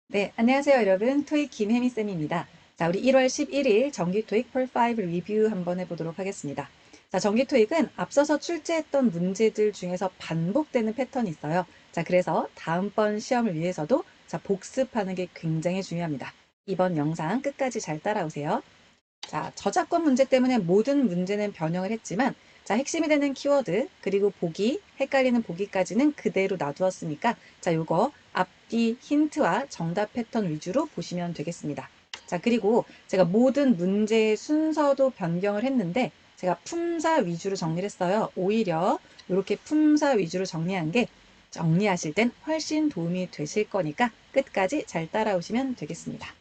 네, 안녕하세요, 여러분. 토익 김혜미쌤입니다. 자, 우리 1월 11일 정기 토익 펄5 리뷰 한번 해보도록 하겠습니다. 자, 정기 토익은 앞서서 출제했던 문제들 중에서 반복되는 패턴이 있어요. 자, 그래서 다음번 시험을 위해서도 자, 복습하는 게 굉장히 중요합니다. 이번 영상 끝까지 잘 따라오세요. 자, 저작권 문제 때문에 모든 문제는 변형을 했지만 자, 핵심이 되는 키워드 그리고 보기, 헷갈리는 보기까지는 그대로 놔두었으니까 자, 요거 앞뒤 힌트와 정답 패턴 위주로 보시면 되겠습니다. 자, 그리고 제가 모든 문제의 순서도 변경을 했는데 제가 품사 위주로 정리를 했어요. 오히려 이렇게 품사 위주로 정리한 게 정리하실 땐 훨씬 도움이 되실 거니까 끝까지 잘 따라오시면 되겠습니다.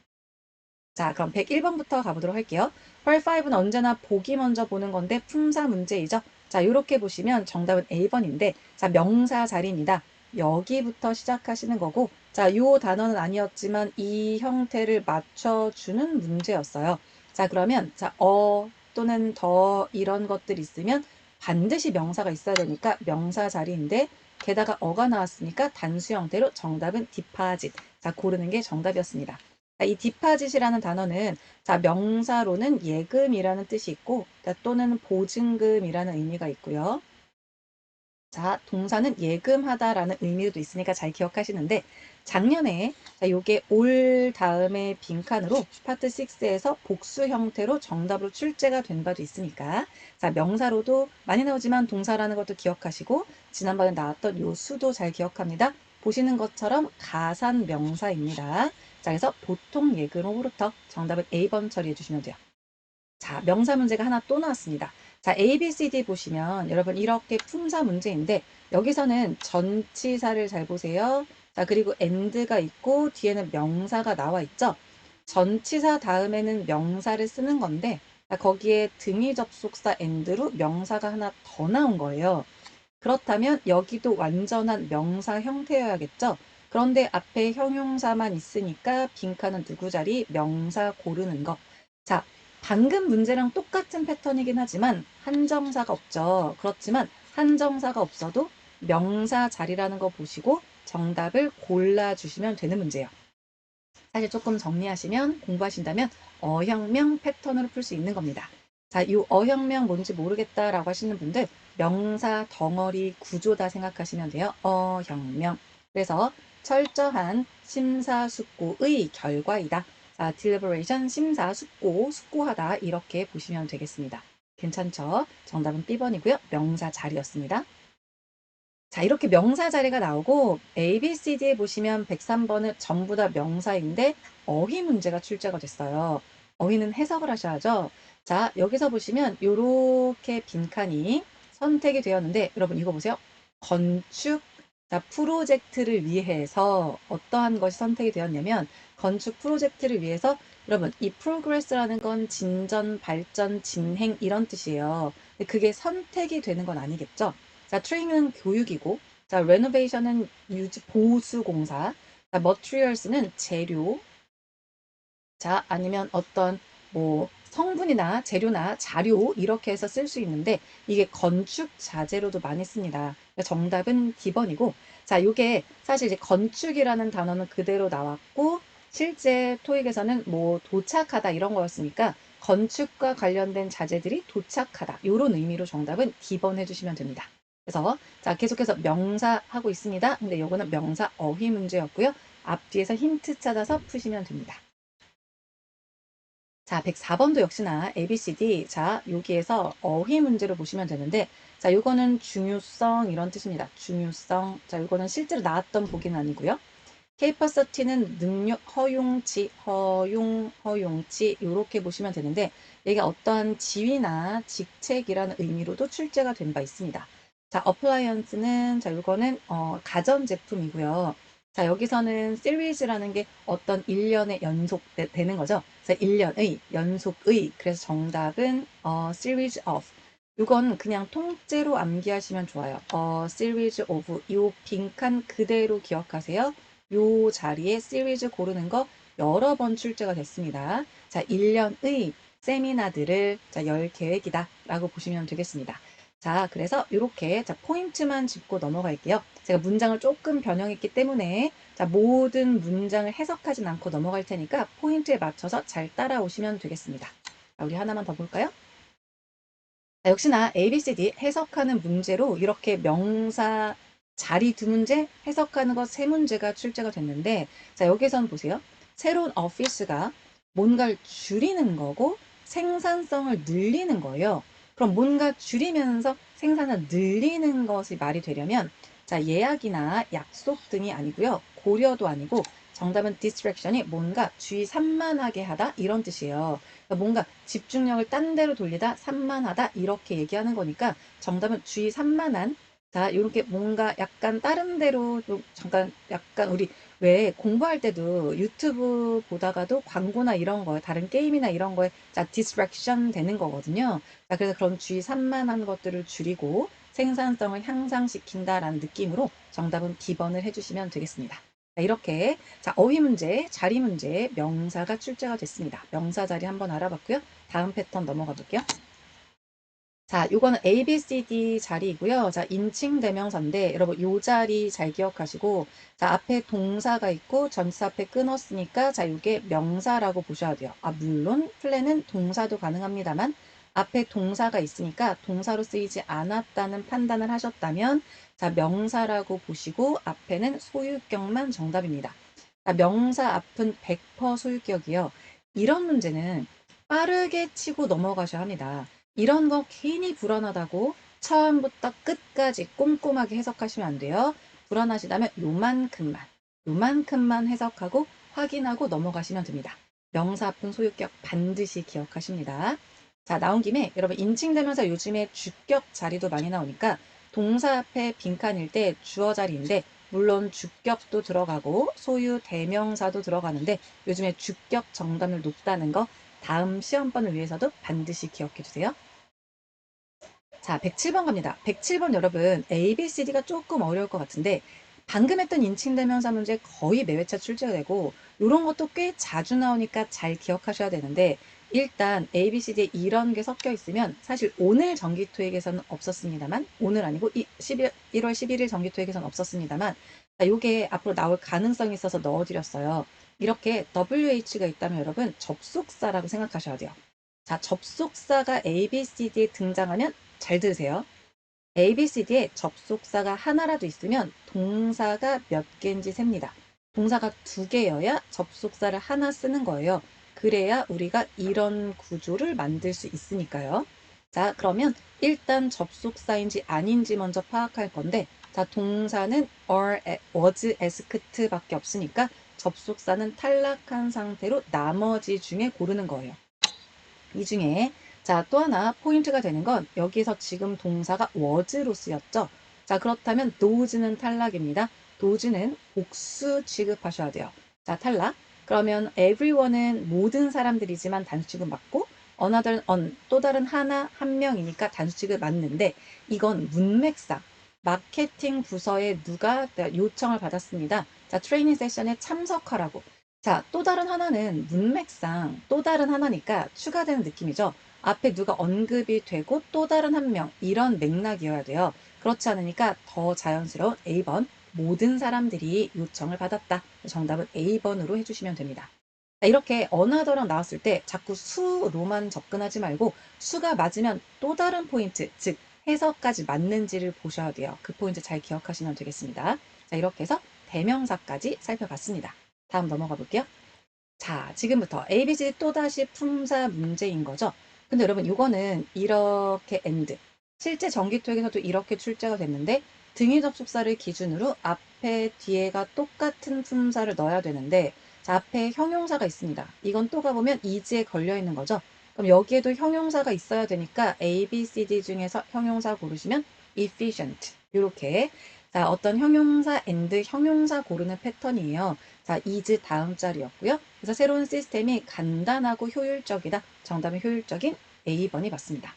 자, 그럼 101번부터 가보도록 할게요. 펄5는 언제나 보기 먼저 보는 건데 품사 문제이죠. 자, 이렇게 보시면 정답은 A번인데 자, 명사 자리입니다. 여기부터 시작하시는 거고 자, 요 단어는 아니었지만 이 형태를 맞춰주는 문제였어요. 자, 그러면 자, 또는 더 이런 것들 있으면 반드시 명사가 있어야 되니까 명사 자리인데 게다가 어가 나왔으니까 단수 형태로 정답은 디파짓. 자, 고르는 게 정답이었습니다. 이 디파짓이라는 단어는 자, 명사로는 예금이라는 뜻이 있고 또는 보증금이라는 의미가 있고요. 자, 동사는 예금하다라는 의미도 있으니까 잘 기억하시는데 작년에 자, 요게 올 다음에 빈칸으로 파트 6에서 복수 형태로 정답으로 출제가 된 바도 있으니까 자, 명사로도 많이 나오지만 동사라는 것도 기억하시고 지난번에 나왔던 요 수도 잘 기억합니다. 보시는 것처럼 가산 명사입니다. 자, 그래서 보통 예금으로부터 정답은 A번 처리해 주시면 돼요. 자, 명사 문제가 하나 또 나왔습니다. 자, A, B, C, D 보시면 여러분 이렇게 품사 문제인데 여기서는 전치사를 잘 보세요. 자, 그리고 and가 있고 뒤에는 명사가 나와 있죠. 전치사 다음에는 명사를 쓰는 건데 자, 거기에 등위 접속사 and로 명사가 하나 더 나온 거예요. 그렇다면 여기도 완전한 명사 형태여야겠죠. 그런데 앞에 형용사만 있으니까 빈칸은 누구 자리? 명사 고르는 거. 자, 방금 문제랑 똑같은 패턴이긴 하지만 한정사가 없죠. 그렇지만 한정사가 없어도 명사 자리라는 거 보시고 정답을 골라주시면 되는 문제예요. 사실 조금 정리하시면 공부하신다면 어형명 패턴으로 풀 수 있는 겁니다. 자, 이 어형명 뭔지 모르겠다라고 하시는 분들 명사 덩어리 구조다 생각하시면 돼요. 어형명. 그래서 철저한 심사숙고의 결과이다. 자, deliberation 심사숙고, 숙고하다 이렇게 보시면 되겠습니다. 괜찮죠? 정답은 B번이고요. 명사 자리였습니다. 자, 이렇게 명사 자리가 나오고 A, B, C, D에 보시면 103번은 전부 다 명사인데 어휘 문제가 출제가 됐어요. 어휘는 해석을 하셔야죠. 자, 여기서 보시면 이렇게 빈칸이 선택이 되었는데 여러분 이거 보세요. 건축 자, 프로젝트를 위해서 어떠한 것이 선택이 되었냐면 건축 프로젝트를 위해서 여러분 이 progress라는 건 진전, 발전, 진행 이런 뜻이에요. 근데 그게 선택이 되는 건 아니겠죠? 자, training은 교육이고, 자, renovation은 유지, 보수 공사, 자, materials는 재료, 자, 아니면 어떤 뭐 성분이나 재료나 자료 이렇게 해서 쓸 수 있는데 이게 건축 자재로도 많이 씁니다. 정답은 D번이고, 자, 이게 사실 이제 건축이라는 단어는 그대로 나왔고 실제 토익에서는 뭐 도착하다 이런 거였으니까 건축과 관련된 자재들이 도착하다 이런 의미로 정답은 D번 해주시면 됩니다. 그래서 자, 계속해서 명사 하고 있습니다. 근데 요거는 명사 어휘 문제였고요. 앞뒤에서 힌트 찾아서 푸시면 됩니다. 자, 104번도 역시나 ABCD. 자, 여기에서 어휘 문제로 보시면 되는데, 자, 요거는 중요성 이런 뜻입니다. 중요성. 자, 요거는 실제로 나왔던 보기는 아니고요. capability는 능력, 허용치, 허용치 요렇게 보시면 되는데 이게 어떠한 지위나 직책이라는 의미로도 출제가 된 바 있습니다. 자, appliance는 자, 요거는 가전제품이고요. 자, 여기서는 series라는 게 어떤 일련의 연속 되는 거죠. 그래서 일련의, 연속의. 그래서 정답은 series of. 이건 그냥 통째로 암기하시면 좋아요. series of. 이 빈칸 그대로 기억하세요. 요 자리에 시리즈 고르는 거 여러 번 출제가 됐습니다. 자, 1년의 세미나들을 자, 열 계획이다 라고 보시면 되겠습니다. 자, 그래서 이렇게 자, 포인트만 짚고 넘어갈게요. 제가 문장을 조금 변형했기 때문에 자, 모든 문장을 해석하진 않고 넘어갈 테니까 포인트에 맞춰서 잘 따라오시면 되겠습니다. 자, 우리 하나만 더 볼까요? 자, 역시나 ABCD 해석하는 문제로 이렇게 명사 자리 두 문제, 해석하는 것 세 문제가 출제가 됐는데, 자, 여기선 보세요. 새로운 오피스가 뭔가를 줄이는 거고 생산성을 늘리는 거예요. 그럼 뭔가 줄이면서 생산을 늘리는 것이 말이 되려면, 자, 예약이나 약속 등이 아니고요. 고려도 아니고 정답은 distraction이 뭔가 주의 산만하게 하다 이런 뜻이에요. 그러니까 뭔가 집중력을 딴 데로 돌리다 산만하다 이렇게 얘기하는 거니까 정답은 주의 산만한 자 이렇게 뭔가 약간 다른 데로 좀 잠깐 약간 우리 왜 공부할 때도 유튜브 보다가도 광고나 이런 거에 다른 게임이나 이런 거에 자 디스트랙션 되는 거거든요. 자 그래서 그런 주의 산만한 것들을 줄이고 생산성을 향상시킨다라는 느낌으로 정답은 기번을 해주시면 되겠습니다. 자, 이렇게 자, 어휘 문제, 자리 문제, 명사가 출제가 됐습니다. 명사 자리 한번 알아봤고요. 다음 패턴 넘어가 볼게요. 자, 요거는 A, B, C, D 자리이고요. 자, 인칭 대명사인데 여러분 요 자리 잘 기억하시고 자, 앞에 동사가 있고 전치사 앞에 끊었으니까 자, 요게 명사라고 보셔야 돼요. 아, 물론 플랜은 동사도 가능합니다만 앞에 동사가 있으니까 동사로 쓰이지 않았다는 판단을 하셨다면 자, 명사라고 보시고 앞에는 소유격만 정답입니다. 자, 명사 앞은 100% 소유격이요. 이런 문제는 빠르게 치고 넘어가셔야 합니다. 이런 거 괜히 불안하다고 처음부터 끝까지 꼼꼼하게 해석하시면 안 돼요. 불안하시다면 요만큼만 해석하고 확인하고 넘어가시면 됩니다. 명사 앞은 소유격 반드시 기억하십니다. 자, 나온 김에 여러분 인칭대명사 요즘에 주격 자리도 많이 나오니까 동사 앞에 빈칸일 때 주어 자리인데 물론 주격도 들어가고 소유 대명사도 들어가는데 요즘에 주격 정답률 높다는 거 다음 시험번을 위해서도 반드시 기억해 주세요. 자, 107번 갑니다. 107번 여러분, A, B, C, D가 조금 어려울 것 같은데, 방금 했던 인칭대명사 문제 거의 매회차 출제가 되고, 이런 것도 꽤 자주 나오니까 잘 기억하셔야 되는데, 일단 A, B, C, D에 이런 게 섞여 있으면, 사실 오늘 정기토익에서는 없었습니다만, 오늘 아니고 1월 11일 정기토익에서는 없었습니다만, 자, 요게 앞으로 나올 가능성이 있어서 넣어드렸어요. 이렇게 WH가 있다면 여러분, 접속사라고 생각하셔야 돼요. 자, 접속사가 A, B, C, D에 등장하면 잘 들으세요. A, B, C, D에 접속사가 하나라도 있으면 동사가 몇 개인지 셉니다. 동사가 두 개여야 접속사를 하나 쓰는 거예요. 그래야 우리가 이런 구조를 만들 수 있으니까요. 자, 그러면 일단 접속사인지 아닌지 먼저 파악할 건데, 자, 동사는 was, asked 밖에 없으니까 접속사는 탈락한 상태로 나머지 중에 고르는 거예요. 이 중에 자, 또 하나 포인트가 되는 건 여기서 지금 동사가 was로 쓰였죠. 자, 그렇다면 those는 탈락입니다. those는 복수 취급하셔야 돼요. 자, 탈락. 그러면 everyone은 모든 사람들이지만 단수 취급 맞고 another 또 다른 하나 한 명이니까 단수 취급 맞는데 이건 문맥상 마케팅 부서에 누가 요청을 받았습니다. 자, 트레이닝 세션에 참석하라고. 자, 또 다른 하나는 문맥상 또 다른 하나니까 추가되는 느낌이죠. 앞에 누가 언급이 되고 또 다른 한 명, 이런 맥락이어야 돼요. 그렇지 않으니까 더 자연스러운 A번, 모든 사람들이 요청을 받았다. 정답은 A번으로 해주시면 됩니다. 자, 이렇게 어나더랑 나왔을 때 자꾸 수로만 접근하지 말고 수가 맞으면 또 다른 포인트, 즉 해석까지 맞는지를 보셔야 돼요. 그 포인트 잘 기억하시면 되겠습니다. 자, 이렇게 해서 대명사까지 살펴봤습니다. 다음 넘어가 볼게요. 자, 지금부터 ABC 또다시 품사 문제인 거죠. 근데 여러분, 이거는 이렇게 end. 실제 전기토익에서도 이렇게 출제가 됐는데, 등위 접속사를 기준으로 앞에, 뒤에가 똑같은 품사를 넣어야 되는데, 자, 앞에 형용사가 있습니다. 이건 또 가보면 is에 걸려 있는 거죠. 그럼 여기에도 형용사가 있어야 되니까 A, B, C, D 중에서 형용사 고르시면 efficient. 이렇게. 자, 어떤 형용사 and 형용사 고르는 패턴이에요. 자, is 다음 자리였고요. 그래서 새로운 시스템이 간단하고 효율적이다. 정답은 효율적인 A번이 맞습니다.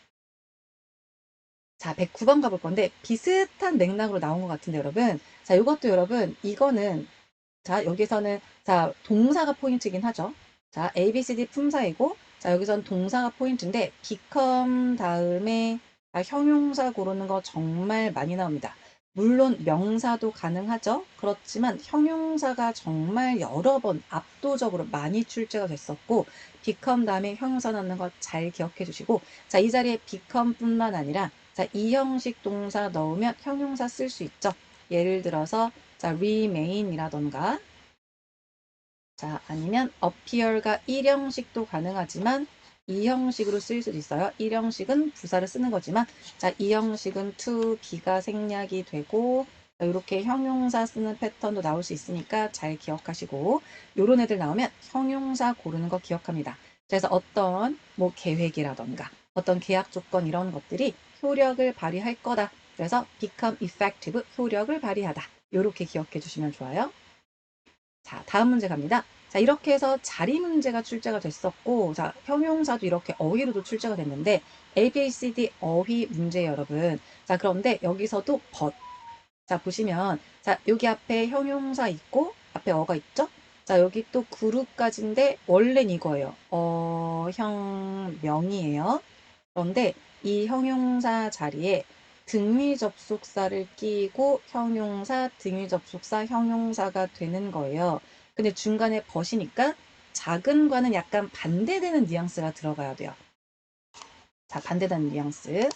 자, 109번 가볼 건데 비슷한 맥락으로 나온 것 같은데 여러분. 자, 이것도 여러분 이거는 자, 여기서는 자, 동사가 포인트긴 하죠. 자, A, B, C, D 품사이고 자, 여기선 동사가 포인트인데 become 다음에 형용사 고르는 거 정말 많이 나옵니다. 물론 명사도 가능하죠. 그렇지만 형용사가 정말 여러 번 압도적으로 많이 출제가 됐었고 become 다음에 형용사 넣는 거 잘 기억해 주시고 자, 이 자리에 become뿐만 아니라 자, 이 형식 동사 넣으면 형용사 쓸 수 있죠. 예를 들어서 자, remain이라던가 자, 아니면 appear가 1형식도 가능하지만 2형식으로 쓰일 수도 있어요. 1형식은 부사를 쓰는 거지만 자, 2형식은 to be가 생략이 되고 이렇게 형용사 쓰는 패턴도 나올 수 있으니까 잘 기억하시고 요런 애들 나오면 형용사 고르는 거 기억합니다. 그래서 어떤 뭐 계획이라던가 어떤 계약 조건 이런 것들이 효력을 발휘할 거다. 그래서 become effective, 효력을 발휘하다. 요렇게 기억해 주시면 좋아요. 자, 다음 문제 갑니다. 자, 이렇게 해서 자리 문제가 출제가 됐었고, 자, 형용사도 이렇게 어휘로도 출제가 됐는데, A, B, C, D 어휘 문제 여러분. 자, 그런데 여기서도 but. 자, 보시면, 자, 여기 앞에 형용사 있고, 앞에 어가 있죠? 자, 여기 또 그룹까지인데, 원래는 이거예요. 형, 명이에요. 그런데 이 형용사 자리에 등위 접속사를 끼고 형용사, 등위 접속사, 형용사가 되는 거예요. 근데 중간에 벗이니까 작은과는 약간 반대되는 뉘앙스가 들어가야 돼요. 자, 반대되는 뉘앙스.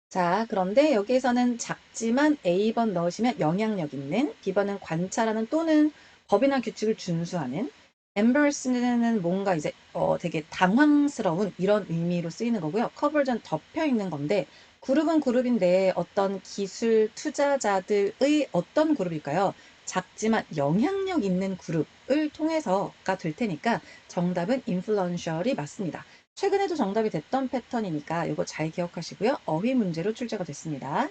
자, 그런데 여기에서는 작지만 A번 넣으시면 영향력 있는, B번은 관찰하는 또는 법이나 규칙을 준수하는, embarrass는 뭔가 이제 되게 당황스러운 이런 의미로 쓰이는 거고요. cover전 덮여 있는 건데 그룹은 그룹인데 어떤 기술 투자자들의 어떤 그룹일까요? 작지만 영향력 있는 그룹을 통해서가 될 테니까 정답은 influential이 맞습니다. 최근에도 정답이 됐던 패턴이니까 이거 잘 기억하시고요. 어휘 문제로 출제가 됐습니다.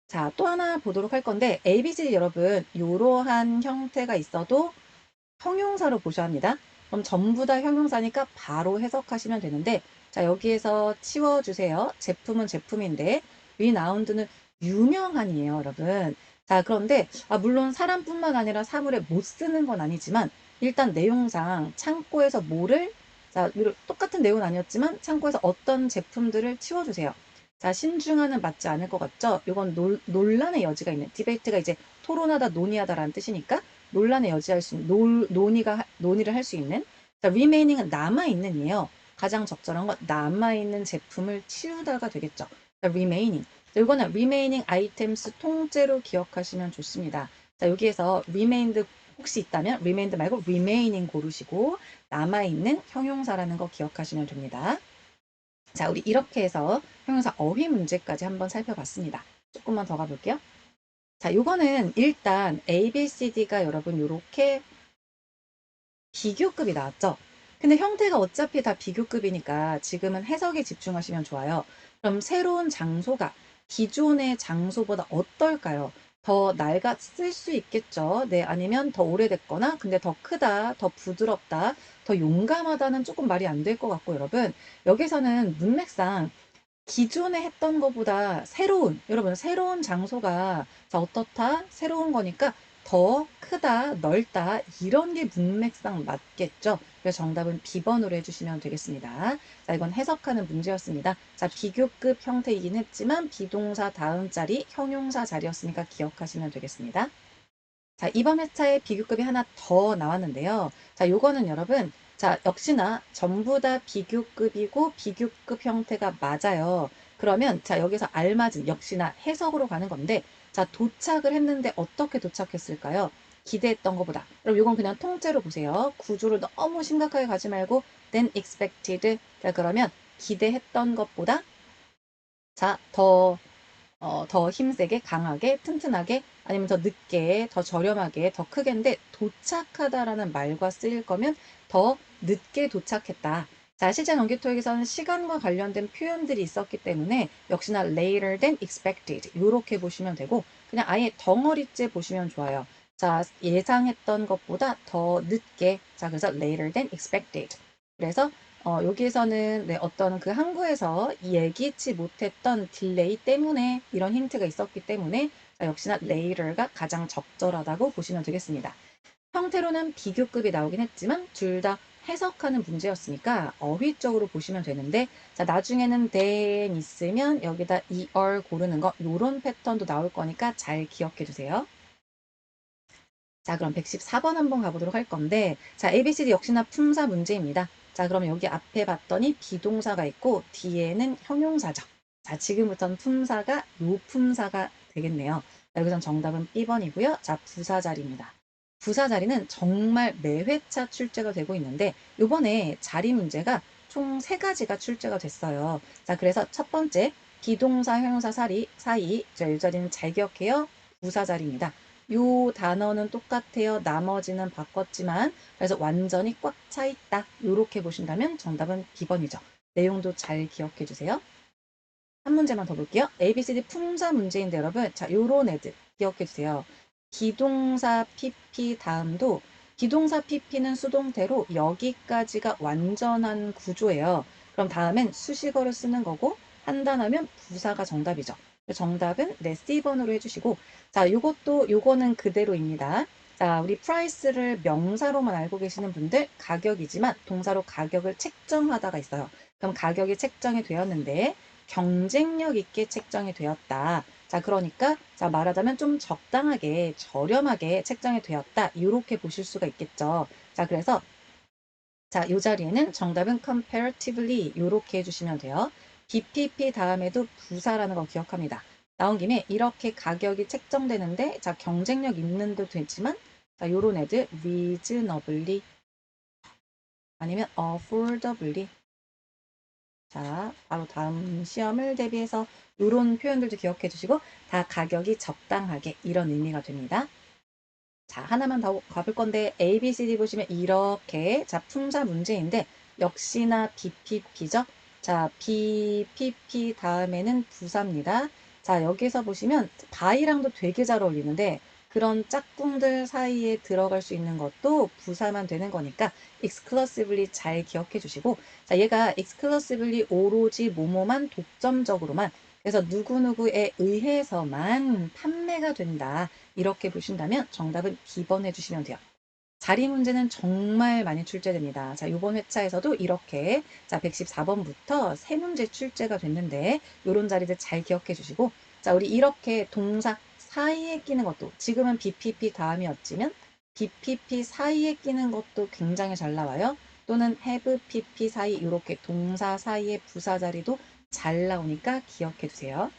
자, 또 하나 보도록 할 건데 ABC 여러분 이러한 형태가 있어도 형용사로 보셔야 합니다. 그럼 전부 다 형용사니까 바로 해석하시면 되는데 자, 여기에서 치워주세요. 제품은 제품인데 리나운드는 유명한이에요, 여러분. 자, 그런데 물론 사람뿐만 아니라 사물에 못 쓰는 건 아니지만 일단 내용상 창고에서 뭐를 자, 똑같은 내용은 아니었지만 창고에서 어떤 제품들을 치워주세요. 자, 신중하는 맞지 않을 것 같죠? 이건 논란의 여지가 있는 디베이트가 이제 토론하다 논의하다라는 뜻이니까 논란의 여지할 수 있는 논의를 할 수 있는 자, remaining은 남아있는이에요. 가장 적절한 건 남아있는 제품을 치우다가 되겠죠. 자, remaining. 자, 이거는 remaining items 통째로 기억하시면 좋습니다. 자, 여기에서 remained 혹시 있다면 remained 말고 remaining 고르시고 남아있는 형용사라는 거 기억하시면 됩니다. 자, 우리 이렇게 해서 형용사 어휘 문제까지 한번 살펴봤습니다. 조금만 더 가볼게요. 자, 요거는 일단 A, B, C, D가 여러분 요렇게 비교급이 나왔죠. 근데 형태가 어차피 다 비교급이니까 지금은 해석에 집중하시면 좋아요. 그럼 새로운 장소가 기존의 장소보다 어떨까요? 더 낡았을 수 있겠죠. 네, 아니면 더 오래됐거나 근데 더 크다, 더 부드럽다, 더 용감하다는 조금 말이 안 될 것 같고 여러분 여기서는 문맥상 기존에 했던 것보다 새로운, 여러분, 새로운 장소가 자, 어떻다? 새로운 거니까 더 크다, 넓다, 이런 게 문맥상 맞겠죠? 그래서 정답은 B번으로 해주시면 되겠습니다. 자, 이건 해석하는 문제였습니다. 자, 비교급 형태이긴 했지만 비동사 다음 자리, 형용사 자리였으니까 기억하시면 되겠습니다. 자, 이번 회차에 비교급이 하나 더 나왔는데요. 자, 요거는 여러분, 자, 역시나 전부 다 비교급이고 비교급 형태가 맞아요. 그러면 자, 여기서 알맞은 역시나 해석으로 가는 건데 자, 도착을 했는데 어떻게 도착했을까요? 기대했던 것보다. 그럼 이건 그냥 통째로 보세요. 구조를 너무 심각하게 가지 말고 than expected. 자, 그러면 기대했던 것보다 자, 더 힘세게, 강하게, 튼튼하게, 아니면 더 늦게, 더 저렴하게, 더 크게인데 도착하다라는 말과 쓰일 거면 더 늦게 도착했다. 자, 실제 전기 토익에서는 시간과 관련된 표현들이 있었기 때문에 역시나 later than expected 이렇게 보시면 되고 그냥 아예 덩어리째 보시면 좋아요. 자, 예상했던 것보다 더 늦게. 자, 그래서 later than expected. 그래서 여기에서는 네, 어떤 그 항구에서 예기치 못했던 딜레이 때문에 이런 힌트가 있었기 때문에 자, 역시나 later가 가장 적절하다고 보시면 되겠습니다. 형태로는 비교급이 나오긴 했지만 둘 다 해석하는 문제였으니까 어휘 쪽으로 보시면 되는데, 자, 나중에는 then 있으면 여기다 er 고르는 거, 요런 패턴도 나올 거니까 잘 기억해 주세요. 자, 그럼 114번 한번 가보도록 할 건데, 자, ABCD 역시나 품사 문제입니다. 자, 그럼 여기 앞에 봤더니 비동사가 있고, 뒤에는 형용사죠. 자, 지금부터는 품사가 요 품사가 되겠네요. 자, 여기선 정답은 B번이고요. 자, 부사 자리입니다. 부사 자리는 정말 매 회차 출제가 되고 있는데, 요번에 자리 문제가 총 3가지가 출제가 됐어요. 자, 그래서 첫 번째, 비동사, 형용사 사이, 자, 이 자리는 잘 기억해요. 부사 자리입니다. 요 단어는 똑같아요. 나머지는 바꿨지만 그래서 완전히 꽉 차 있다. 요렇게 보신다면 정답은 B번이죠. 내용도 잘 기억해 주세요. 한 문제만 더 볼게요. ABCD 품사 문제인데 여러분, 자, 요런 애들 기억해 주세요. 기동사 PP 다음도 기동사 PP는 수동태로 여기까지가 완전한 구조예요. 그럼 다음엔 수식어를 쓰는 거고 한 단어면 부사가 정답이죠. 정답은 네, C번으로 해주시고, 자, 요거는 그대로입니다. 자, 우리 price를 명사로만 알고 계시는 분들 가격이지만 동사로 가격을 책정하다가 있어요. 그럼 가격이 책정이 되었는데 경쟁력 있게 책정이 되었다. 자, 그러니까 자, 말하자면 좀 적당하게 저렴하게 책정이 되었다. 이렇게 보실 수가 있겠죠. 자, 그래서 자, 이 자리에는 정답은 comparatively 이렇게 해주시면 돼요. BPP 다음에도 부사라는 거 기억합니다. 나온 김에 이렇게 가격이 책정되는데 자, 경쟁력 있는도 되지만 자, 요런 애들 reasonably 아니면 affordably 자, 바로 다음 시험을 대비해서 이런 표현들도 기억해 주시고 다 가격이 적당하게 이런 의미가 됩니다. 자, 하나만 더 가볼 건데 A, B, C, D 보시면 이렇게 자, 품사 문제인데 역시나 BPP죠. 자, BPP 다음에는 부사입니다. 자, 여기서 보시면 바이랑도 되게 잘 어울리는데 그런 짝꿍들 사이에 들어갈 수 있는 것도 부사만 되는 거니까 exclusively 잘 기억해 주시고 자, 얘가 exclusively 오로지 뭐뭐만 독점적으로만 그래서 누구누구에 의해서만 판매가 된다. 이렇게 보신다면 정답은 B번 해주시면 돼요. 자리 문제는 정말 많이 출제됩니다. 자, 이번 회차에서도 이렇게 자, 114번부터 3문제 출제가 됐는데 이런 자리들 잘 기억해 주시고 자, 우리 이렇게 동사 사이에 끼는 것도 지금은 BPP 다음이었지만 BPP 사이에 끼는 것도 굉장히 잘 나와요. 또는 have PP 사이 이렇게 동사 사이에 부사 자리도 잘 나오니까 기억해 두세요.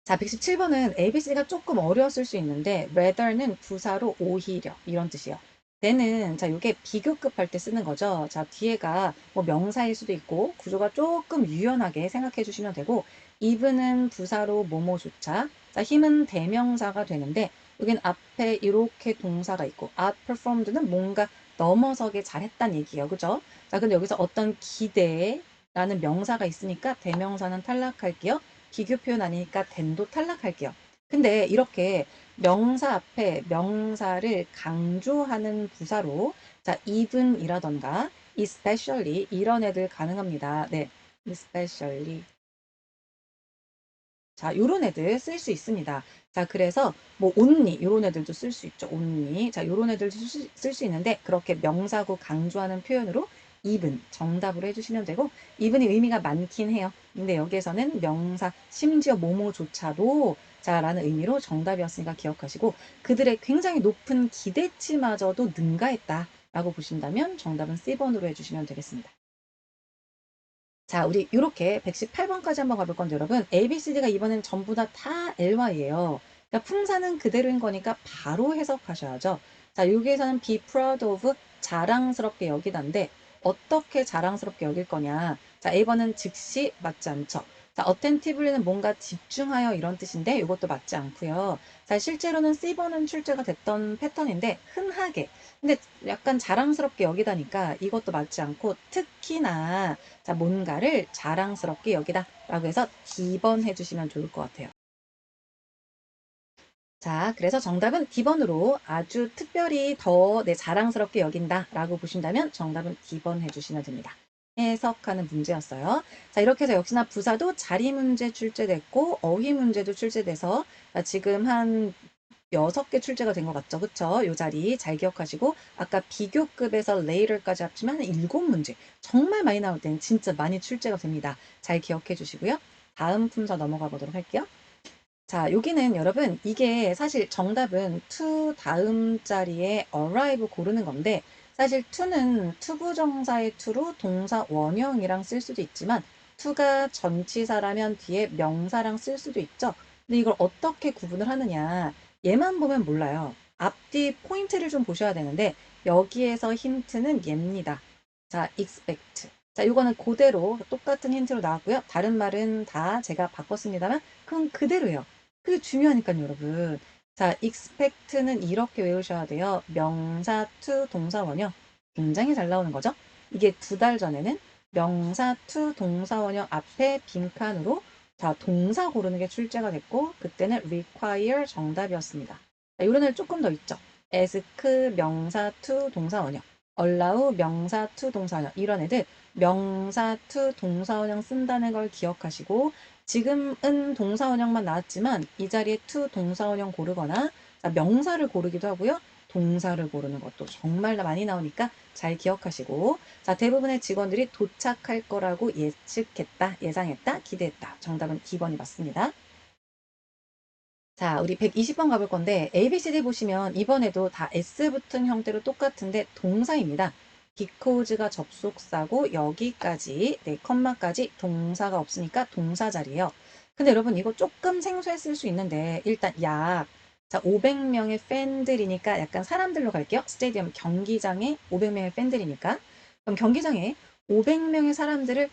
자, 117번은 ABC가 조금 어려웠을 수 있는데 rather는 부사로 오히려 이런 뜻이에요. then은 자, 이게 비교급 할 때 쓰는 거죠. 자, 뒤에가 뭐 명사일 수도 있고 구조가 조금 유연하게 생각해 주시면 되고 even은 부사로 뭐뭐조차 자, 힘은 대명사가 되는데 여긴 앞에 이렇게 동사가 있고 outperformed는 뭔가 넘어서게 잘했다는 얘기예요. 그죠? 자, 근데 여기서 어떤 기대라는 명사가 있으니까 대명사는 탈락할게요. 비교 표현 아니니까 then도 탈락할게요. 근데 이렇게 명사 앞에 명사를 강조하는 부사로 자, even이라던가 especially 이런 애들 가능합니다. 네, especially 자, 요런 애들 쓸 수 있습니다. 자, 그래서 뭐 only 요런 애들도 쓸 수 있죠. only. 자, 요런 애들도 쓸 수 있는데 그렇게 명사구 강조하는 표현으로 even 정답으로 해주시면 되고 even이 의미가 많긴 해요. 근데 여기에서는 명사 심지어 뭐뭐조차도 자 라는 의미로 정답이었으니까 기억하시고 그들의 굉장히 높은 기대치마저도 능가했다 라고 보신다면 정답은 C번으로 해주시면 되겠습니다. 자, 우리 이렇게 118번까지 한번 가볼 건데 여러분 ABCD가 이번엔 전부 다 LY예요. 그러니까 품사는 그대로인 거니까 바로 해석하셔야죠. 자, 여기에서는 be proud of 자랑스럽게 여기다인데 어떻게 자랑스럽게 여길 거냐. 자, A번은 즉시 맞지 않죠. 자, attentively는 뭔가 집중하여 이런 뜻인데 이것도 맞지 않고요. 자, 실제로는 C번은 출제가 됐던 패턴인데 흔하게 근데 약간 자랑스럽게 여기다니까 이것도 맞지 않고 특히나 자, 뭔가를 자랑스럽게 여기다 라고 해서 D번 해주시면 좋을 것 같아요. 자, 그래서 정답은 D번으로 아주 특별히 더 자랑스럽게 여긴다 라고 보신다면 정답은 D번 해주시면 됩니다. 해석하는 문제였어요. 자, 이렇게 해서 역시나 부사도 자리 문제 출제됐고 어휘 문제도 출제돼서 지금 한 6개 출제가 된 것 같죠? 그쵸? 요 자리 잘 기억하시고 아까 비교급에서 later까지 합치면 7문제. 정말 많이 나올 때는 진짜 많이 출제가 됩니다. 잘 기억해 주시고요. 다음 품사 넘어가 보도록 할게요. 자, 여기는 여러분 이게 사실 정답은 to 다음 자리에 arrive 고르는 건데 사실 to는 투부정사의 to로 동사 원형이랑 쓸 수도 있지만 to가 전치사라면 뒤에 명사랑 쓸 수도 있죠. 근데 이걸 어떻게 구분을 하느냐 얘만 보면 몰라요. 앞뒤 포인트를 좀 보셔야 되는데 여기에서 힌트는 얘입니다. 자, expect. 자, 이거는 그대로 똑같은 힌트로 나왔고요. 다른 말은 다 제가 바꿨습니다만 그건 그대로예요. 그게 중요하니까요, 여러분. 자, expect는 이렇게 외우셔야 돼요. 명사 to 동사 원형. 굉장히 잘 나오는 거죠? 이게 2달 전에는 명사 to 동사 원형 앞에 빈칸으로 자, 동사 고르는 게 출제가 됐고 그때는 require 정답이었습니다. 자, 이런 애 조금 더 있죠. ask 명사 to 동사 원형. allow 명사 to 동사 원형. 이런 애들 명사 to 동사 원형 쓴다는 걸 기억하시고 지금은 동사원형만 나왔지만 이 자리에 to 동사원형 고르거나 자, 명사를 고르기도 하고요. 동사를 고르는 것도 정말 많이 나오니까 잘 기억하시고 자, 대부분의 직원들이 도착할 거라고 예측했다, 예상했다, 기대했다. 정답은 2번이 맞습니다. 자, 우리 120번 가볼 건데 A, B, C, D 보시면 이번에도 다 S 붙은 형태로 똑같은데 동사입니다. because가 접속사고 여기까지 네, 컴마까지 동사가 없으니까 동사 자리예요. 근데 여러분 이거 조금 생소했을 수 있는데 일단 약 자, 500명의 팬들이니까 약간 사람들로 갈게요. 스테디움 경기장에 500명의 팬들이니까 그럼 경기장에 500명의 사람들을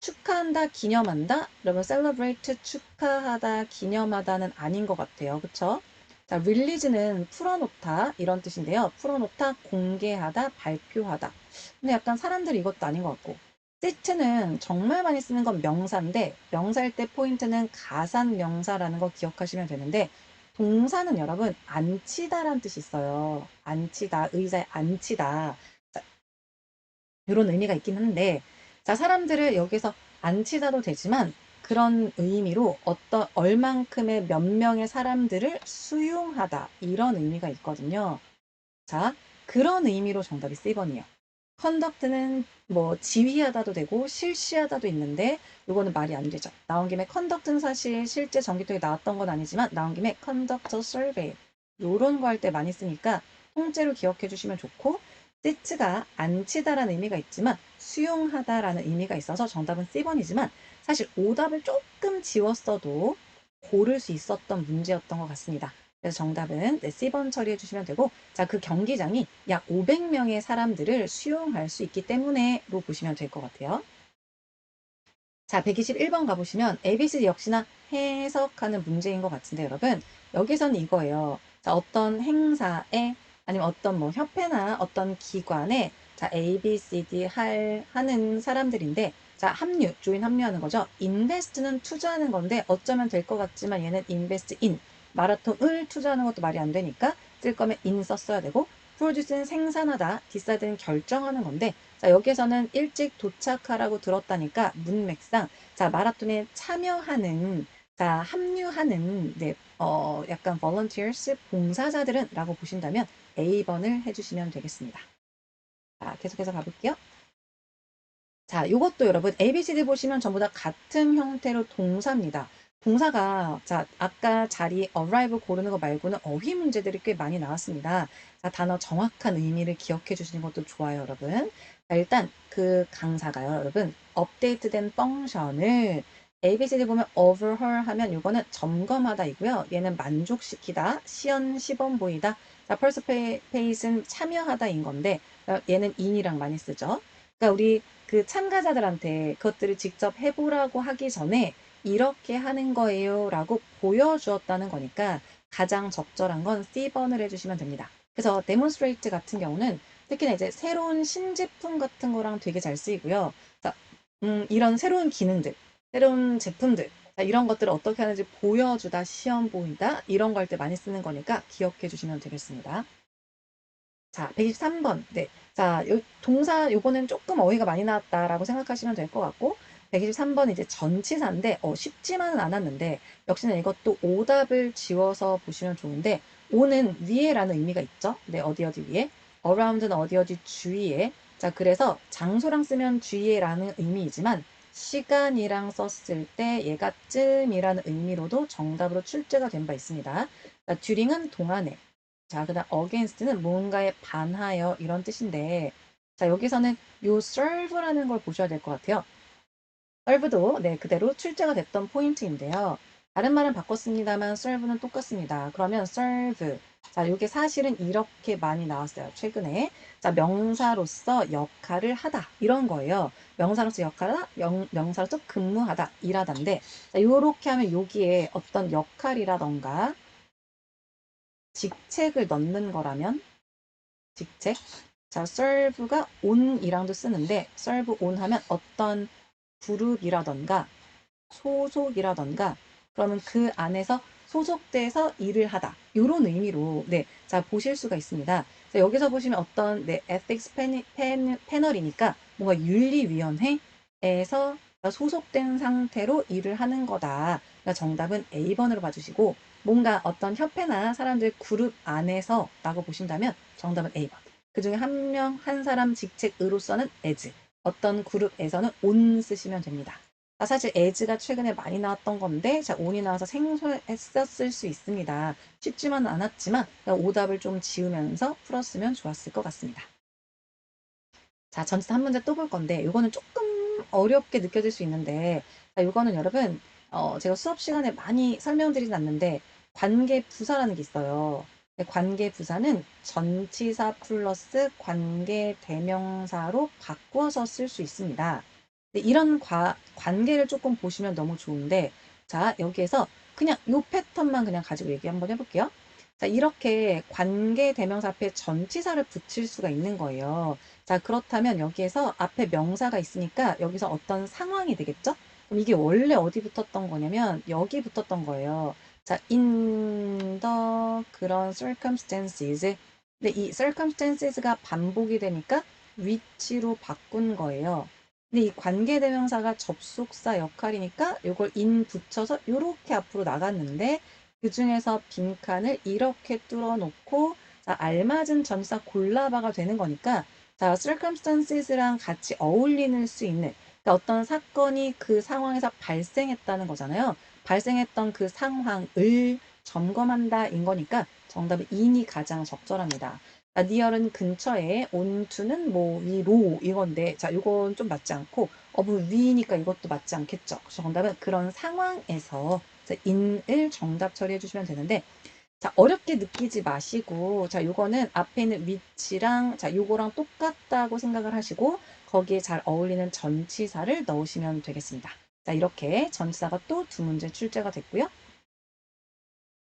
축하한다, 기념한다? 여러분, celebrate, 축하하다, 기념하다는 아닌 것 같아요. 그쵸? 자, release는 풀어놓다, 이런 뜻인데요. 풀어놓다, 공개하다, 발표하다. 근데 약간 사람들이 이것도 아닌 것 같고. set는 정말 많이 쓰는 건 명사인데, 명사일 때 포인트는 가산 명사라는 거 기억하시면 되는데, 동사는 여러분, 앉히다라는 뜻이 있어요. 앉히다, 의자에 앉히다. 이런 의미가 있긴 한데, 자, 사람들을 여기서 앉히다도 되지만, 그런 의미로 어떤, 얼만큼의 몇 명의 사람들을 수용하다, 이런 의미가 있거든요. 자, 그런 의미로 정답이 C번이에요. 컨덕트는 뭐 지휘하다도 되고 실시하다도 있는데 이거는 말이 안 되죠. 나온 김에 컨덕트는 사실 실제 전기통에 나왔던 건 아니지만 나온 김에 컨덕터 서베이 요런 거 할 때 많이 쓰니까 통째로 기억해 주시면 좋고 시트가 앉히다라는 의미가 있지만 수용하다라는 의미가 있어서 정답은 C번이지만 사실 오답을 조금 지웠어도 고를 수 있었던 문제였던 것 같습니다. 그래서 정답은 네, C번 처리해 주시면 되고 자, 그 경기장이 약 500명의 사람들을 수용할 수 있기 때문에로 보시면 될 것 같아요. 자, 121번 가보시면 ABCD 역시나 해석하는 문제인 것 같은데 여러분 여기서는 이거예요. 자, 어떤 행사에 아니면 어떤 뭐 협회나 어떤 기관에 자, ABCD 하는 사람들인데 자, 합류, 조인 합류하는 거죠. 인베스트는 투자하는 건데 어쩌면 될 것 같지만 얘는 인베스트 인 마라톤을 투자하는 것도 말이 안 되니까 쓸 거면 인 썼어야 되고 프로듀스는 생산하다, 디사이드는 결정하는 건데 자, 여기에서는 일찍 도착하라고 들었다니까 문맥상 자, 마라톤에 참여하는 자, 합류하는 네, 약간 volunteers 봉사자들은 라고 보신다면 A번을 해주시면 되겠습니다. 자, 계속해서 가볼게요. 자, 요것도 여러분 ABCD 보시면 전부 다 같은 형태로 동사입니다. 동사가 자, 아까 자리 arrive 고르는 거 말고는 어휘 문제들이 꽤 많이 나왔습니다. 자, 단어 정확한 의미를 기억해 주시는 것도 좋아요, 여러분. 자, 일단 그 강사가요, 여러분. 업데이트된 펑션을 ABCD 보면 overhaul 하면 요거는 점검하다이고요. 얘는 만족시키다, 시연 시범 보이다. 자, participation 참여하다인 건데 얘는 in이랑 많이 쓰죠. 그러니까 우리 그 참가자들한테 그것들을 직접 해보라고 하기 전에 이렇게 하는 거예요 라고 보여주었다는 거니까 가장 적절한 건 C번을 해주시면 됩니다. 그래서 demonstrate 같은 경우는 특히나 이제 새로운 신제품 같은 거랑 되게 잘 쓰이고요. 자, 이런 새로운 기능들, 새로운 제품들, 자, 이런 것들을 어떻게 하는지 보여주다, 시험 보이다, 이런 거 할 때 많이 쓰는 거니까 기억해 주시면 되겠습니다. 자, 123번. 네. 자, 동사 요거는 조금 어휘가 많이 나왔다라고 생각하시면 될 것 같고 123번 이제 전치사인데 쉽지만은 않았는데 역시나 이것도 오답을 지워서 보시면 좋은데 on은 위에라는 의미가 있죠. 네, 어디 어디 위에. around는 어디 어디 주위에. 자, 그래서 장소랑 쓰면 주위에라는 의미이지만 시간이랑 썼을 때 얘가 쯤이라는 의미로도 정답으로 출제가 된 바 있습니다. 자, during은 동안에. 자, 그다음 against는 뭔가에 반하여 이런 뜻인데 자, 여기서는 요 serve라는 걸 보셔야 될 것 같아요. serve도 네, 그대로 출제가 됐던 포인트인데요. 다른 말은 바꿨습니다만 serve는 똑같습니다. 그러면 serve. 자, 이게 사실은 이렇게 많이 나왔어요. 최근에. 자, 명사로서 역할을 하다. 이런 거예요. 명사로서 역할하다, 명사로서 근무하다, 일하다인데, 자, 요렇게 하면 여기에 어떤 역할이라던가 직책을 넣는 거라면, 직책. 자, serve가 on이랑도 쓰는데, serve on 하면 어떤 그룹이라던가 소속이라던가 그러면 그 안에서 소속돼서 일을 하다. 이런 의미로 네, 자 보실 수가 있습니다. 자, 여기서 보시면 어떤 네, ethics 패널이니까 뭔가 윤리위원회에서 소속된 상태로 일을 하는 거다. 그러니까 정답은 A번으로 봐주시고 뭔가 어떤 협회나 사람들 그룹 안에서라고 보신다면 정답은 A번. 그중에 한 명, 한 사람 직책으로서는 as, 어떤 그룹에서는 on 쓰시면 됩니다. 사실 as가 최근에 많이 나왔던 건데 자, on이 나와서 생소했었을 수 있습니다. 쉽지만은 않았지만 오답을 좀 지우면서 풀었으면 좋았을 것 같습니다. 자, 전치사 한 문제 또 볼 건데 이거는 조금 어렵게 느껴질 수 있는데 자, 이거는 여러분 제가 수업 시간에 많이 설명드리진 않는데 관계부사라는 게 있어요. 관계부사는 전치사 플러스 관계대명사로 바꾸어서 쓸 수 있습니다. 이런 관계를 조금 보시면 너무 좋은데 자, 여기에서 그냥 요 패턴만 그냥 가지고 얘기 한번 해볼게요. 자, 이렇게 관계대명사 앞에 전치사를 붙일 수가 있는 거예요. 자, 그렇다면 여기에서 앞에 명사가 있으니까 여기서 어떤 상황이 되겠죠? 그럼 이게 원래 어디 붙었던 거냐면 여기 붙었던 거예요. 자, in the 그런 circumstances. 근데 이 circumstances가 반복이 되니까 which로 바꾼 거예요. 근데 이 관계대명사가 접속사 역할이니까 이걸 in 붙여서 이렇게 앞으로 나갔는데 그 중에서 빈칸을 이렇게 뚫어놓고 자, 알맞은 전사 골라봐가 되는 거니까 자, circumstances랑 같이 어울리는 수 있는 그러니까 어떤 사건이 그 상황에서 발생했다는 거잖아요. 발생했던 그 상황을 점검한다인 거니까 정답은 in이 가장 적절합니다. 자, near은 근처에, onto는 뭐 위로 이건데 자, 이건 좀 맞지 않고 어부 위니까 이것도 맞지 않겠죠. 그래서 정답은 그런 상황에서 in을 정답 처리해 주시면 되는데 자, 어렵게 느끼지 마시고, 자, 요거는 앞에 있는 위치랑, 자, 요거랑 똑같다고 생각을 하시고, 거기에 잘 어울리는 전치사를 넣으시면 되겠습니다. 자, 이렇게 전치사가 또 두 문제 출제가 됐고요.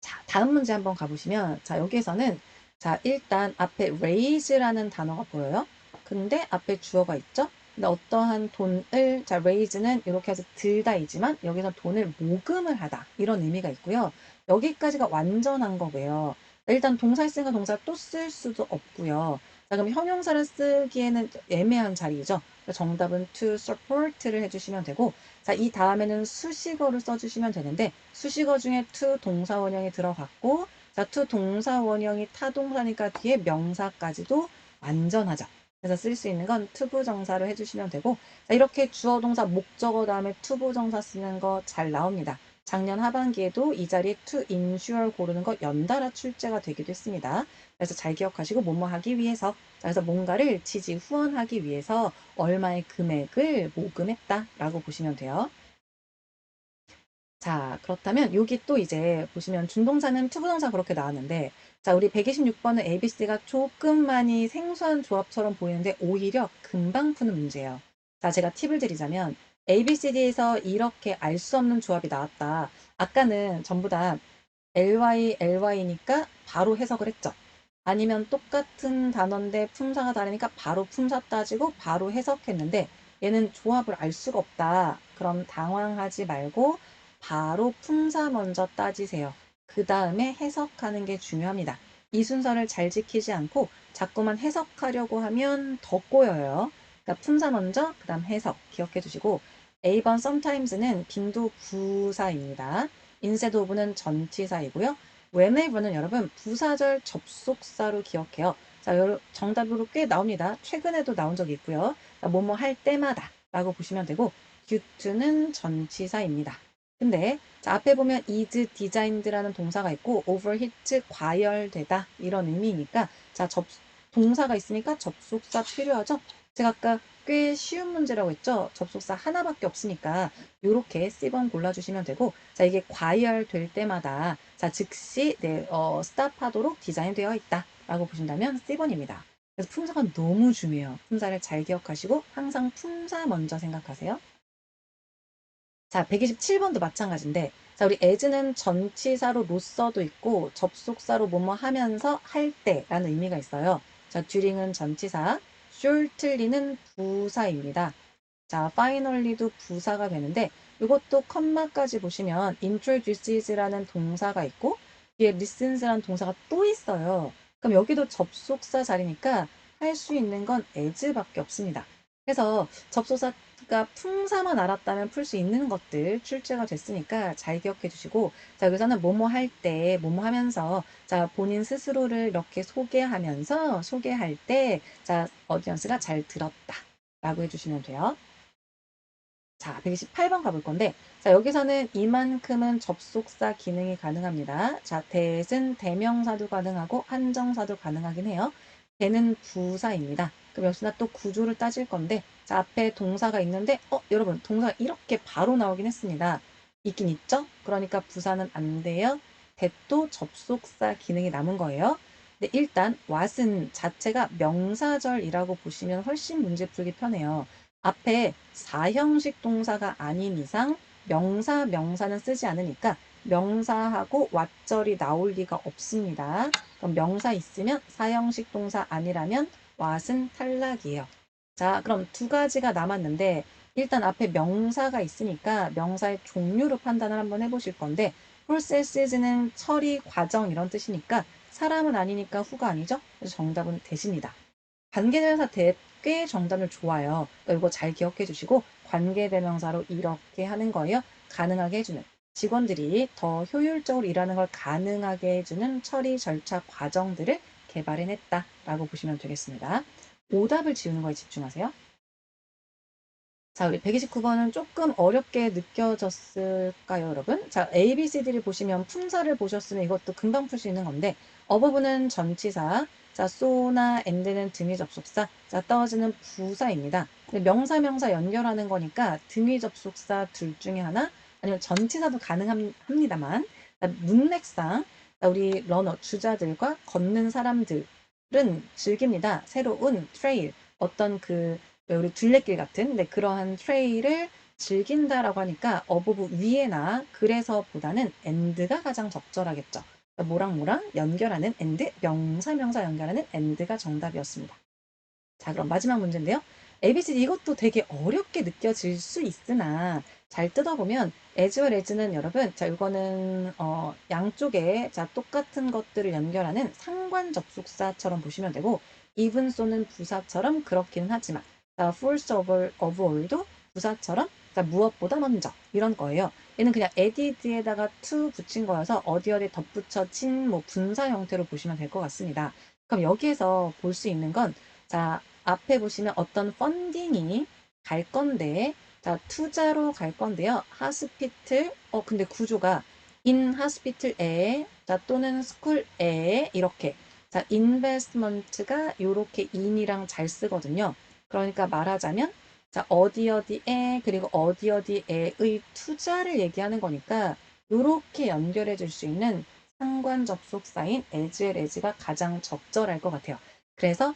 자, 다음 문제 한번 가보시면, 자, 여기에서는, 자, 일단 앞에 raise라는 단어가 보여요. 근데 앞에 주어가 있죠? 근데 어떠한 돈을, 자, raise는 이렇게 해서 들다이지만, 여기서 돈을 모금을 하다. 이런 의미가 있고요. 여기까지가 완전한 거고요. 일단 동사 있으니까 동사 또 쓸 수도 없고요. 자, 그럼 형용사를 쓰기에는 애매한 자리죠. 정답은 to support를 해주시면 되고, 자, 이 다음에는 수식어를 써주시면 되는데 수식어 중에 to 동사 원형이 들어갔고 자, to 동사 원형이 타동사니까 뒤에 명사까지도 완전하죠. 그래서 쓸 수 있는 건 투부정사로 해주시면 되고 자, 이렇게 주어 동사 목적어 다음에 투부정사 쓰는 거 잘 나옵니다. 작년 하반기에도 이 자리에 to ensure 고르는 거 연달아 출제가 되기도 했습니다. 그래서 잘 기억하시고 뭐뭐 하기 위해서 그래서 뭔가를 지지 후원하기 위해서 얼마의 금액을 모금했다라고 보시면 돼요. 자, 그렇다면 여기 또 이제 보시면 준동사는 투부정사 그렇게 나왔는데 자, 우리 126번은 ABC가 조금 많이 생소한 조합처럼 보이는데 오히려 금방 푸는 문제예요. 자, 제가 팁을 드리자면 ABCD에서 이렇게 알 수 없는 조합이 나왔다. 아까는 전부 다 ly, ly니까 바로 해석을 했죠. 아니면 똑같은 단어인데 품사가 다르니까 바로 품사 따지고 바로 해석했는데 얘는 조합을 알 수가 없다. 그럼 당황하지 말고 바로 품사 먼저 따지세요. 그 다음에 해석하는 게 중요합니다. 이 순서를 잘 지키지 않고 자꾸만 해석하려고 하면 더 꼬여요. 그러니까 품사 먼저, 그 다음 해석 기억해 주시고 A번 sometimes는 빈도 부사입니다. instead of는 전치사이고요. whenever는 여러분 부사절 접속사로 기억해요. 자, 정답으로 꽤 나옵니다. 최근에도 나온 적이 있고요. 자, 뭐뭐 할 때마다 라고 보시면 되고 due to는 전치사입니다. 근데 자, 앞에 보면 is designed라는 동사가 있고 overheat 과열되다 이런 의미니까 자, 동사가 있으니까 접속사 필요하죠. 제가 아까 꽤 쉬운 문제라고 했죠. 접속사 하나밖에 없으니까 이렇게 C번 골라주시면 되고 자, 이게 과열될 때마다 자, 즉시 스탑하도록 디자인되어 있다 라고 보신다면 C번입니다. 그래서 품사가 너무 중요해요. 품사를 잘 기억하시고 항상 품사 먼저 생각하세요. 자, 127번도 마찬가지인데, 자, 우리 as는 전치사로 로서도 있고, 접속사로 뭐뭐 하면서 할 때라는 의미가 있어요. 자, during은 전치사, shortly는 부사입니다. 자, finally도 부사가 되는데, 이것도 컴마까지 보시면 introduces라는 동사가 있고, 뒤에 listens라는 동사가 또 있어요. 그럼 여기도 접속사 자리니까 할 수 있는 건 as밖에 없습니다. 그래서 접속사가 품사만 알았다면 풀 수 있는 것들 출제가 됐으니까 잘 기억해 주시고 자 여기서는 뭐뭐 할 때, 뭐뭐 하면서 자 본인 스스로를 이렇게 소개할 때 자 어디언스가 잘 들었다 라고 해주시면 돼요. 자, 128번 가볼 건데, 자, 여기서는 이만큼은 접속사 기능이 가능합니다. 자, 대은 대명사도 가능하고 한정사도 가능하긴 해요. 대는 부사입니다. 그럼 역시나 또 구조를 따질 건데, 자, 앞에 동사가 있는데, 여러분, 동사가 이렇게 바로 나오긴 했습니다. 있긴 있죠? 그러니까 부사는 안 돼요. 대도 접속사 기능이 남은 거예요. 근데 일단 what은 자체가 명사절이라고 보시면 훨씬 문제 풀기 편해요. 앞에 사형식 동사가 아닌 이상 명사는 쓰지 않으니까 명사하고 왓절이 나올 리가 없습니다. 그럼 명사 있으면 사형식 동사 아니라면 왓은 탈락이에요. 자, 그럼 두 가지가 남았는데 일단 앞에 명사가 있으니까 명사의 종류로 판단을 한번 해보실 건데 processes는 처리, 과정 이런 뜻이니까 사람은 아니니까 후가 아니죠? 그래서 정답은 대시입니다. 관계대명사 대 꽤 정답률 좋아요. 그러니까 이거 잘 기억해 주시고 관계대명사로 이렇게 하는 거예요. 가능하게 해주는 직원들이 더 효율적으로 일하는 걸 가능하게 해주는 처리 절차 과정들을 개발해냈다라고 보시면 되겠습니다. 오답을 지우는 거에 집중하세요. 자, 우리 129번은 조금 어렵게 느껴졌을까요, 여러분? 자, A, B, C, D를 보시면 품사를 보셨으면 이것도 금방 풀 수 있는 건데, 어버브는 전치사, 자, so나 and는 등위 접속사, 자, does는 부사입니다. 근데 명사 연결하는 거니까 등위 접속사 둘 중에 하나, 아니면 전치사도 가능합니다만, 문맥상 우리 러너, 주자들과 걷는 사람들은 즐깁니다. 새로운 트레일, 어떤 우리 둘레길 같은 그러한 트레일을 즐긴다라고 하니까 어부부 위에나 그래서보다는 and가 가장 적절하겠죠. 뭐랑 연결하는 and, 명사 연결하는 and가 정답이었습니다. 자, 그럼 마지막 문제인데요. ABCD 이것도 되게 어렵게 느껴질 수 있으나 잘 뜯어보면 as well as는 여러분, 자, 이거는 양쪽에 자 똑같은 것들을 연결하는 상관 접속사처럼 보시면 되고 even so는 부사처럼 그렇기는 하지만 자, first of all도 부사처럼 자, 무엇보다 먼저 이런 거예요. 얘는 그냥 added에다가 to 붙인 거여서 어디 덧붙여진 뭐 분사 형태로 보시면 될 것 같습니다. 그럼 여기에서 볼 수 있는 건 자, 앞에 보시면 어떤 펀딩이 갈 건데, 자, 투자로 갈 건데요. 하스피틀, 근데 구조가 in 하스피틀에, 자, 또는 스쿨에, 이렇게. 자, 인베스트먼트가 이렇게 in이랑 잘 쓰거든요. 그러니까 말하자면, 자, 어디에, 그리고 어디에의 투자를 얘기하는 거니까, 이렇게 연결해 줄 수 있는 상관 접속사인 as well as가 가장 적절할 것 같아요. 그래서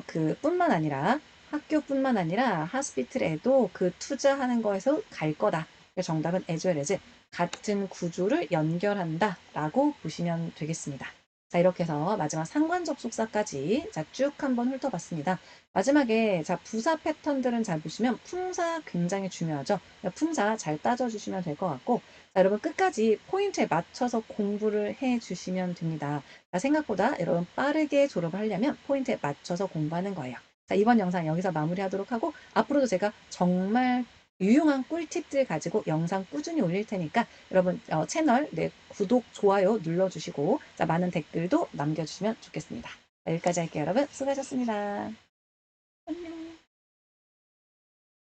그뿐만 아니라 학교뿐만 아니라 하스피틀에도 그 투자하는 거에서 갈 거다. 정답은 as well as 같은 구조를 연결한다라고 보시면 되겠습니다. 자, 이렇게 해서 마지막 상관 접속사까지 자, 쭉 한번 훑어봤습니다. 마지막에 자, 부사 패턴들은 잘 보시면 품사 굉장히 중요하죠. 품사 잘 따져주시면 될 것 같고 자, 여러분 끝까지 포인트에 맞춰서 공부를 해주시면 됩니다. 자, 생각보다 여러분 빠르게 졸업을 하려면 포인트에 맞춰서 공부하는 거예요. 자, 이번 영상 여기서 마무리하도록 하고 앞으로도 제가 정말 유용한 꿀팁들 가지고 영상 꾸준히 올릴 테니까 여러분 채널 구독, 좋아요 눌러주시고 자, 많은 댓글도 남겨주시면 좋겠습니다. 여기까지 할게요, 여러분. 수고하셨습니다. 안녕.